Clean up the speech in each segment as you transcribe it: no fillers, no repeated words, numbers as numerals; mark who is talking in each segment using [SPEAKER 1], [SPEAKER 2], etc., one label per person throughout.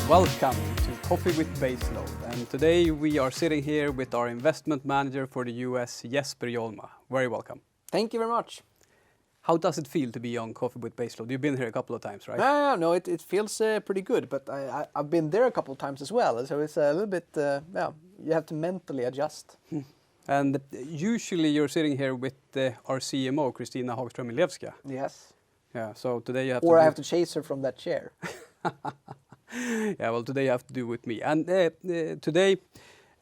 [SPEAKER 1] Welcome to Coffee with Baseload, and today we are sitting here with our investment manager for the US, Jesper Jolma. Very welcome.
[SPEAKER 2] Thank you very much.
[SPEAKER 1] How does it feel to be on Coffee with Baseload? You've been here a couple of times, right?
[SPEAKER 2] No, it feels pretty good, but I've been there a couple of times as well, so it's a little bit, you have to mentally adjust.
[SPEAKER 1] And usually you're sitting here with our CMO, Kristina Hagström-Milewska.
[SPEAKER 2] Yes.
[SPEAKER 1] Yeah, so today you have
[SPEAKER 2] I have to chase her from that chair.
[SPEAKER 1] Yeah, well, today you have to do with me. And today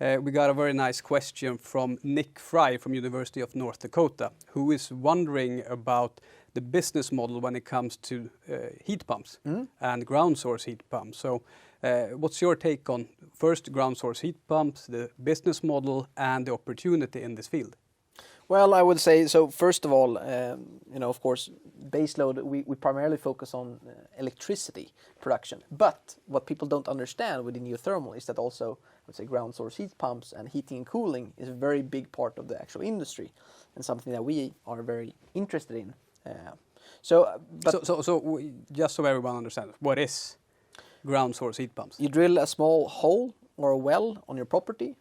[SPEAKER 1] we got a very nice question from Nick Fry from University of North Dakota, who is wondering about the business model when it comes to heat pumps and ground source heat pumps. So what's your take on first ground source heat pumps, the business model and the opportunity in this field?
[SPEAKER 2] Well, I would say, so first of all, of course, Baseload, we primarily focus on electricity production. But what people don't understand within geothermal is that also, I would say, ground source heat pumps and heating and cooling is a very big part of the actual industry and something that we are very interested in. So
[SPEAKER 1] just so everyone understands, what is ground source heat pumps?
[SPEAKER 2] You drill a small hole or a well on your property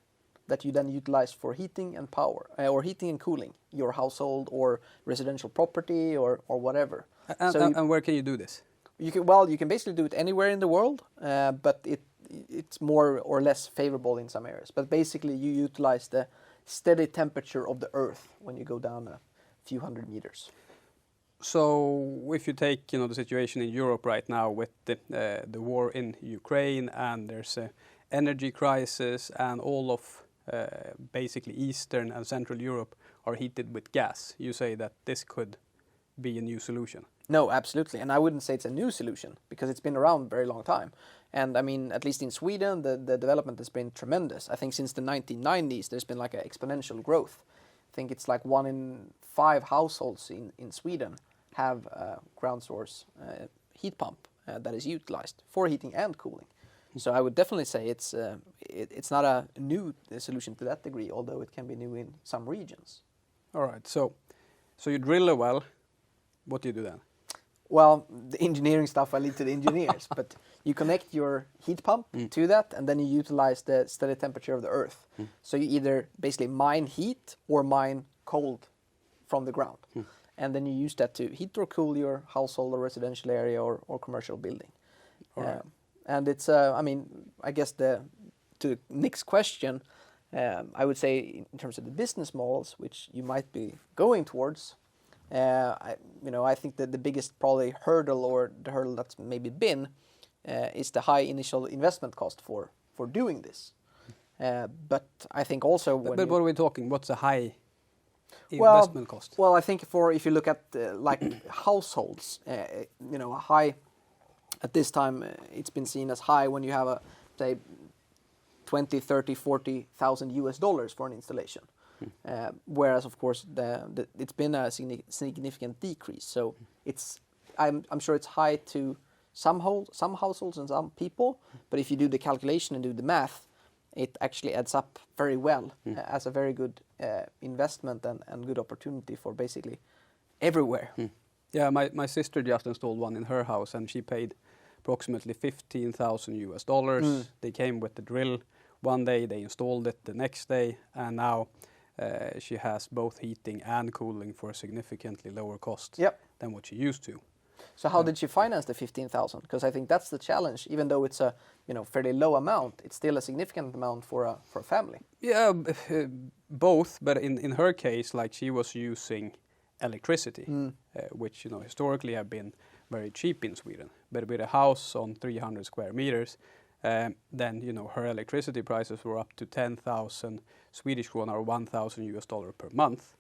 [SPEAKER 2] that you then utilize for heating and power, or heating and cooling your household or residential property or whatever.
[SPEAKER 1] And where can you do this?
[SPEAKER 2] You can basically do it anywhere in the world, but it's more or less favorable in some areas. But basically, you utilize the steady temperature of the earth when you go down a few hundred meters.
[SPEAKER 1] So, if you take the situation in Europe right now with the war in Ukraine, and there's a energy crisis, and all of basically Eastern and Central Europe are heated with gas, you say that this could be a new solution?
[SPEAKER 2] No, absolutely. And I wouldn't say it's a new solution because it's been around a very long time. And I mean, at least in Sweden, the development has been tremendous. I think since the 1990s, there's been like an exponential growth. I think it's like 1 in 5 households in Sweden have a ground source heat pump that is utilized for heating and cooling. So I would definitely say it's not a new solution to that degree, although it can be new in some regions.
[SPEAKER 1] All right. So you drill a well. What do you do then?
[SPEAKER 2] Well, the engineering stuff I leave to the engineers, but you connect your heat pump to that, and then you utilize the steady temperature of the earth. So you either basically mine heat or mine cold from the ground. And then you use that to heat or cool your household or residential area or commercial building.
[SPEAKER 1] All right.
[SPEAKER 2] And it's, I guess to Nick's question, I would say in terms of the business models, which you might be going towards, I think that the biggest probably hurdle, or the hurdle that's maybe been, is the high initial investment cost for doing this. But I think also
[SPEAKER 1] what are we talking? What's a high investment cost?
[SPEAKER 2] Well, I think if you look at like households, high. At this time, it's been seen as high when you have say, $20,000, $30,000, $40,000 for an installation. Whereas, of course, it's been a significant decrease. So I'm sure it's high to some households and some people. But if you do the calculation and do the math, it actually adds up very well as a very good investment and good opportunity for basically everywhere.
[SPEAKER 1] Yeah, my sister just installed one in her house, and she paid approximately $15,000. They came with the drill. One day they installed it, the next day, and now she has both heating and cooling for a significantly lower cost than what she used to.
[SPEAKER 2] So how did she finance the $15,000? Because I think that's the challenge. Even though it's a fairly low amount, it's still a significant amount for a family.
[SPEAKER 1] Yeah, both. But in her case, like, she was using electricity, which historically have been very cheap in Sweden. But with a house on 300 square meters, then her electricity prices were up to 10,000 Swedish krona or $1,000 per month,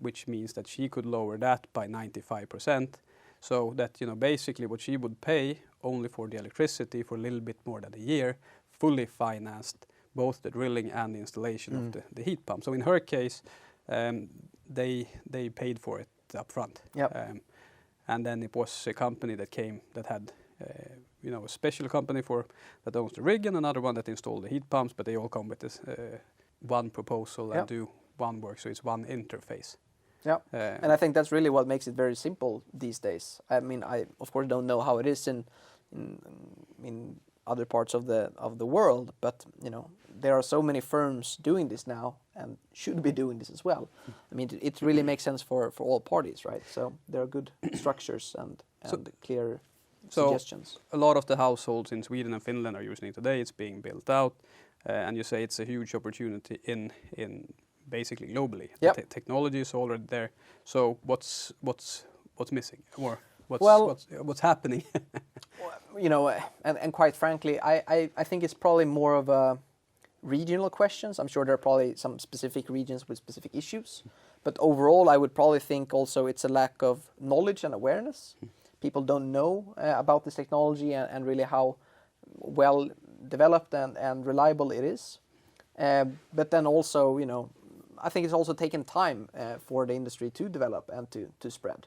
[SPEAKER 1] which means that she could lower that by 95%. So that basically what she would pay only for the electricity for a little bit more than a year, fully financed both the drilling and the installation of the heat pump. So in her case, they paid for it up front. And then it was a company that had a special company that owns the rig, and another one that installed the heat pumps, but they all come with this one proposal and do one work, so it's one interface.
[SPEAKER 2] Yeah, and I think that's really what makes it very simple these days. I mean, I of course don't know how it is in other parts of the world. But there are so many firms doing this now and should be doing this as well. I mean, it really makes sense for all parties, right? So there are good structures and clear suggestions.
[SPEAKER 1] A lot of the households in Sweden and Finland are using it today. It's being built out, and you say it's a huge opportunity in basically globally.
[SPEAKER 2] Yep.
[SPEAKER 1] The technology is already there. So what's missing, or what's happening?
[SPEAKER 2] And quite frankly, I think it's probably more of a regional questions. I'm sure there are probably some specific regions with specific issues, but overall, I would probably think also it's a lack of knowledge and awareness. People don't know about this technology and really how well developed and reliable it is. But then also, I think it's also taken time for the industry to develop and to spread.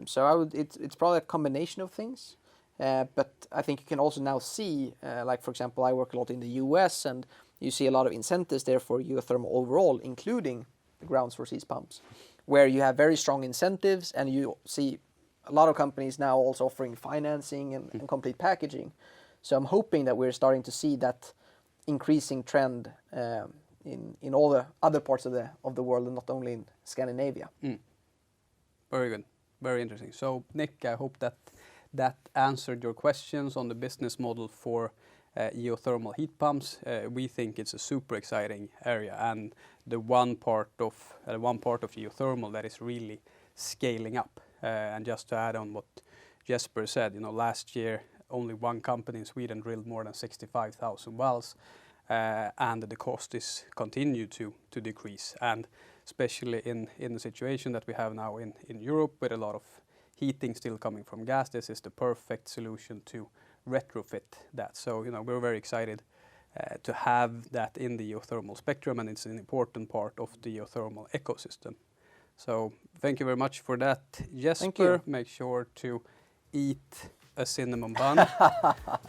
[SPEAKER 2] So it's probably a combination of things. But I think you can also now see, like for example, I work a lot in the US, and you see a lot of incentives there for geothermal overall, including the ground source heat pumps, where you have very strong incentives, and you see a lot of companies now also offering financing and complete packaging. So I'm hoping that we're starting to see that increasing trend in all the other parts of the world, and not only in Scandinavia.
[SPEAKER 1] Very good, very interesting. So Nick, I hope that answered your questions on the business model for geothermal heat pumps. We think it's a super exciting area, and the one part of geothermal that is really scaling up. And just to add on what Jesper said, last year only one company in Sweden drilled more than 65,000 wells, and the cost is continued to decrease. And especially in the situation that we have now in Europe, with a lot of heating still coming from gas, this is the perfect solution to retrofit that. So we're very excited to have that in the geothermal spectrum, and it's an important part of the geothermal ecosystem. So thank you very much for that, Jesper.
[SPEAKER 2] Thank you.
[SPEAKER 1] Make sure to eat a cinnamon bun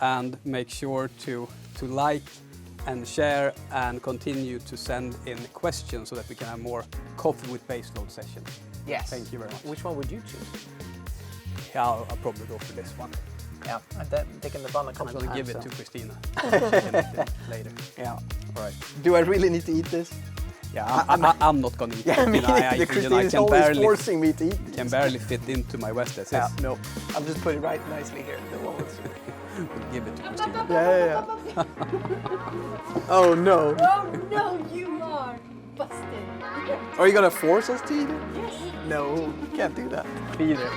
[SPEAKER 1] and make sure to like and share and continue to send in questions so that we can have more coffee with baseload sessions.
[SPEAKER 2] Yes.
[SPEAKER 1] Thank you very much.
[SPEAKER 2] Which one would you choose?
[SPEAKER 1] Yeah, I'll probably go for this one.
[SPEAKER 2] Yeah, I'm taking the bun a
[SPEAKER 1] I'm
[SPEAKER 2] couple
[SPEAKER 1] going to
[SPEAKER 2] times.
[SPEAKER 1] give it to Christina later.
[SPEAKER 2] Yeah.
[SPEAKER 1] All right.
[SPEAKER 2] Do I really need to eat this?
[SPEAKER 1] Yeah, I'm not going to eat it.
[SPEAKER 2] The Christine is always forcing me to eat this.
[SPEAKER 1] Can barely fit into my West SS.
[SPEAKER 2] Yeah, no. I'll just put it right nicely here.
[SPEAKER 1] We'll give it to Christina.
[SPEAKER 2] Yeah. Oh no.
[SPEAKER 3] Oh no, you are busted.
[SPEAKER 2] Are you gonna force us to eat it?
[SPEAKER 3] Yes.
[SPEAKER 2] No, you can't do that.
[SPEAKER 1] Feed it.